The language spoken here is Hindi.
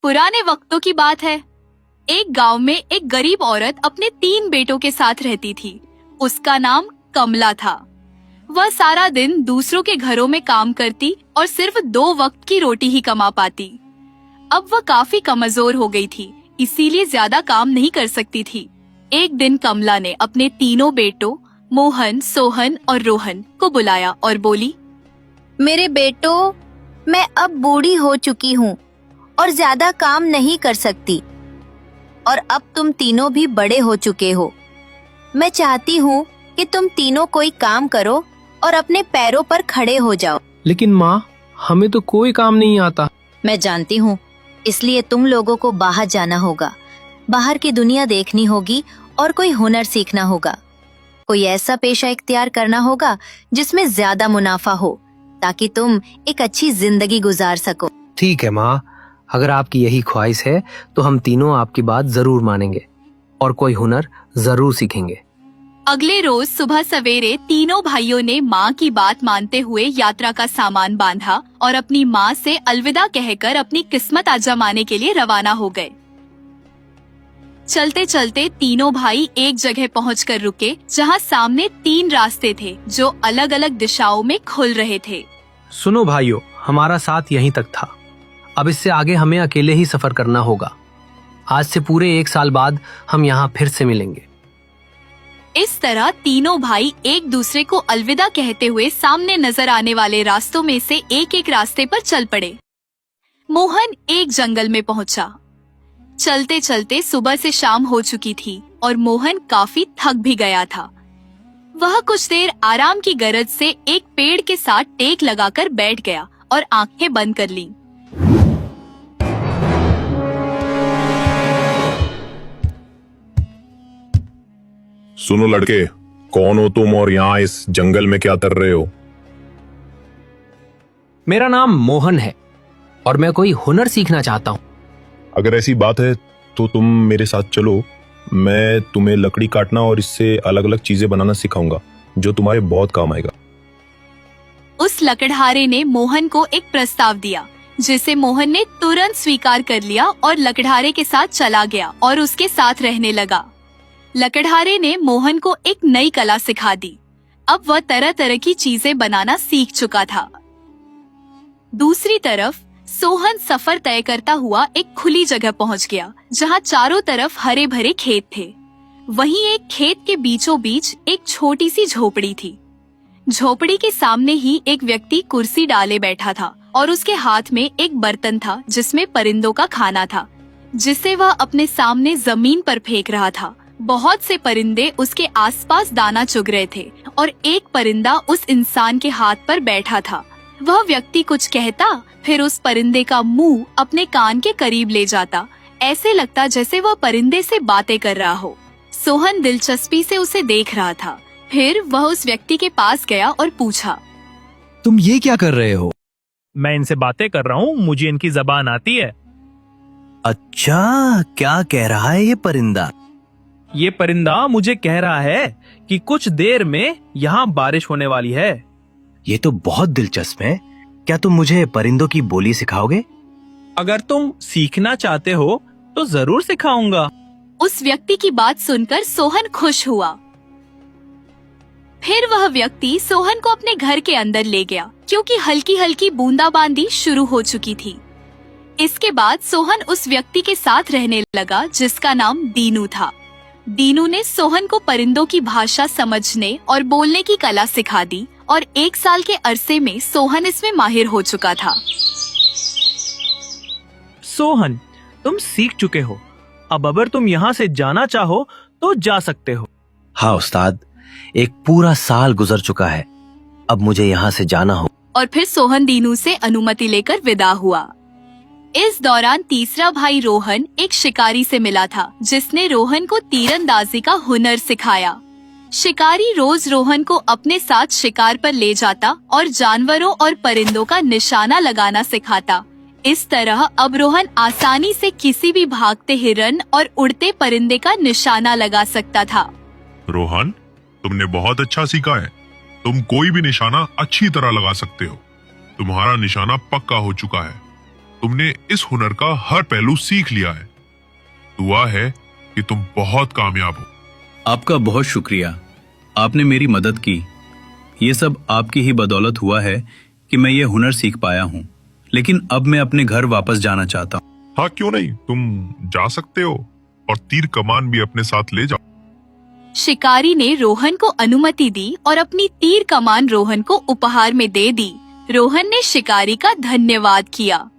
पुराने वक्तों की बात है। एक गांव में एक गरीब औरत अपने 3 बेटों के साथ रहती थी। उसका नाम कमला था। वह सारा दिन दूसरों के घरों में काम करती और सिर्फ 2 वक्त की रोटी ही कमा पाती। अब वह काफी कमजोर हो गई थी, इसीलिए ज्यादा काम नहीं कर सकती थी। एक दिन कमला ने अपने तीनों बेटों मोहन, सोहन और रोहन को बुलाया और बोली, मेरे बेटों, मैं अब बूढ़ी हो चुकी हूँ और ज्यादा काम नहीं कर सकती, और अब तुम तीनों भी बड़े हो चुके हो। मैं चाहती हूँ कि तुम तीनों कोई काम करो और अपने पैरों पर खड़े हो जाओ। लेकिन माँ, हमें तो कोई काम नहीं आता। मैं जानती हूँ, इसलिए तुम लोगों को बाहर जाना होगा, बाहर की दुनिया देखनी होगी और कोई हुनर सीखना होगा। कोई ऐसा पेशा इख्तियार करना होगा जिसमें ज्यादा मुनाफा हो, ताकि तुम एक अच्छी जिंदगी गुजार सको। ठीक है माँ, अगर आपकी यही ख्वाहिश है तो हम तीनों आपकी बात जरूर मानेंगे और कोई हुनर जरूर सीखेंगे। अगले रोज सुबह सवेरे तीनों भाइयों ने माँ की बात मानते हुए यात्रा का सामान बांधा और अपनी माँ से अलविदा कहकर अपनी किस्मत आजमाने के लिए रवाना हो गए। चलते चलते तीनों भाई एक जगह पहुंचकर रुके, जहाँ सामने 3 रास्ते थे जो अलग अलग दिशाओं में खुल रहे थे। सुनो भाइयों, हमारा साथ यहीं तक था। अब इससे आगे हमें अकेले ही सफर करना होगा। आज से पूरे 1 साल बाद हम यहाँ फिर से मिलेंगे। इस तरह तीनों भाई एक दूसरे को अलविदा कहते हुए सामने नजर आने वाले रास्तों में से एक रास्ते पर चल पड़े। मोहन एक जंगल में पहुंचा। चलते चलते सुबह से शाम हो चुकी थी और मोहन काफी थक भी गया था। वह कुछ देर आराम की गरज से एक पेड़ के साथ टेक लगाकर बैठ गया और आंखें बंद कर लीं। सुनो लड़के, कौन हो तुम और यहाँ इस जंगल में क्या कर रहे हो? मेरा नाम मोहन है और मैं कोई हुनर सीखना चाहता हूँ। अगर ऐसी बात है तो तुम मेरे साथ चलो। मैं तुम्हें लकड़ी काटना और इससे अलग अलग चीजें बनाना सिखाऊंगा, जो तुम्हारे बहुत काम आएगा। उस लकड़हारे ने मोहन को एक प्रस्ताव दिया, जिसे मोहन ने तुरंत स्वीकार कर लिया और लकड़हारे के साथ चला गया और उसके साथ रहने लगा। लकड़हारे ने मोहन को एक नई कला सिखा दी। अब वह तरह तरह की चीजें बनाना सीख चुका था। दूसरी तरफ सोहन सफर तय करता हुआ एक खुली जगह पहुंच गया, जहां चारों तरफ हरे भरे खेत थे। वहीं एक खेत के बीचों बीच एक छोटी सी झोपड़ी थी। झोपड़ी के सामने ही एक व्यक्ति कुर्सी डाले बैठा था और उसके हाथ में एक बर्तन था जिसमें परिंदों का खाना था, जिसे वह अपने सामने जमीन पर फेंक रहा था। बहुत से परिंदे उसके आसपास दाना चुग रहे थे और एक परिंदा उस इंसान के हाथ पर बैठा था। वह व्यक्ति कुछ कहता, फिर उस परिंदे का मुंह अपने कान के करीब ले जाता। ऐसे लगता जैसे वह परिंदे से बातें कर रहा हो। सोहन दिलचस्पी से उसे देख रहा था। फिर वह उस व्यक्ति के पास गया और पूछा, तुम ये क्या कर रहे हो? मैं इनसे बातें कर रहा हूँ, मुझे इनकी जबान आती है। अच्छा, क्या कह रहा है ये परिंदा? ये परिंदा मुझे कह रहा है कि कुछ देर में यहाँ बारिश होने वाली है। ये तो बहुत दिलचस्प है। क्या तुम मुझे परिंदों की बोली सिखाओगे? अगर तुम सीखना चाहते हो तो जरूर सिखाऊंगा। उस व्यक्ति की बात सुनकर सोहन खुश हुआ। फिर वह व्यक्ति सोहन को अपने घर के अंदर ले गया, क्योंकि हल्की हल्की बूंदाबांदी शुरू हो चुकी थी। इसके बाद सोहन उस व्यक्ति के साथ रहने लगा जिसका नाम दीनू था। दीनू ने सोहन को परिंदों की भाषा समझने और बोलने की कला सिखा दी और 1 साल के अरसे में सोहन इसमें माहिर हो चुका था। सोहन, तुम सीख चुके हो। अब अगर तुम यहाँ से जाना चाहो तो जा सकते हो। हाँ उस्ताद, एक पूरा साल गुजर चुका है, अब मुझे यहाँ से जाना हो। और फिर सोहन दीनू से अनुमति लेकर विदा हुआ। इस दौरान तीसरा भाई रोहन एक शिकारी से मिला था, जिसने रोहन को तीरंदाजी का हुनर सिखाया। शिकारी रोज रोहन को अपने साथ शिकार पर ले जाता और जानवरों और परिंदों का निशाना लगाना सिखाता। इस तरह अब रोहन आसानी से किसी भी भागते हिरन और उड़ते परिंदे का निशाना लगा सकता था। रोहन, तुमने बहुत अच्छा सीखा है। तुम कोई भी निशाना अच्छी तरह लगा सकते हो। तुम्हारा निशाना पक्का हो चुका है। तुमने इस हुनर का हर पहलू सीख लिया है। दुआ है कि तुम बहुत कामयाब हो। आपका बहुत शुक्रिया, आपने मेरी मदद की। ये सब आपकी ही बदौलत हुआ है कि मैं ये हुनर सीख पाया हूँ। लेकिन अब मैं अपने घर वापस जाना चाहता हूँ। हाँ, क्यों नहीं, तुम जा सकते हो और तीर कमान भी अपने साथ ले जाओ। शिकारी ने रोहन को अनुमति दी और अपनी तीर कमान रोहन को उपहार में दे दी। रोहन ने शिकारी का धन्यवाद किया।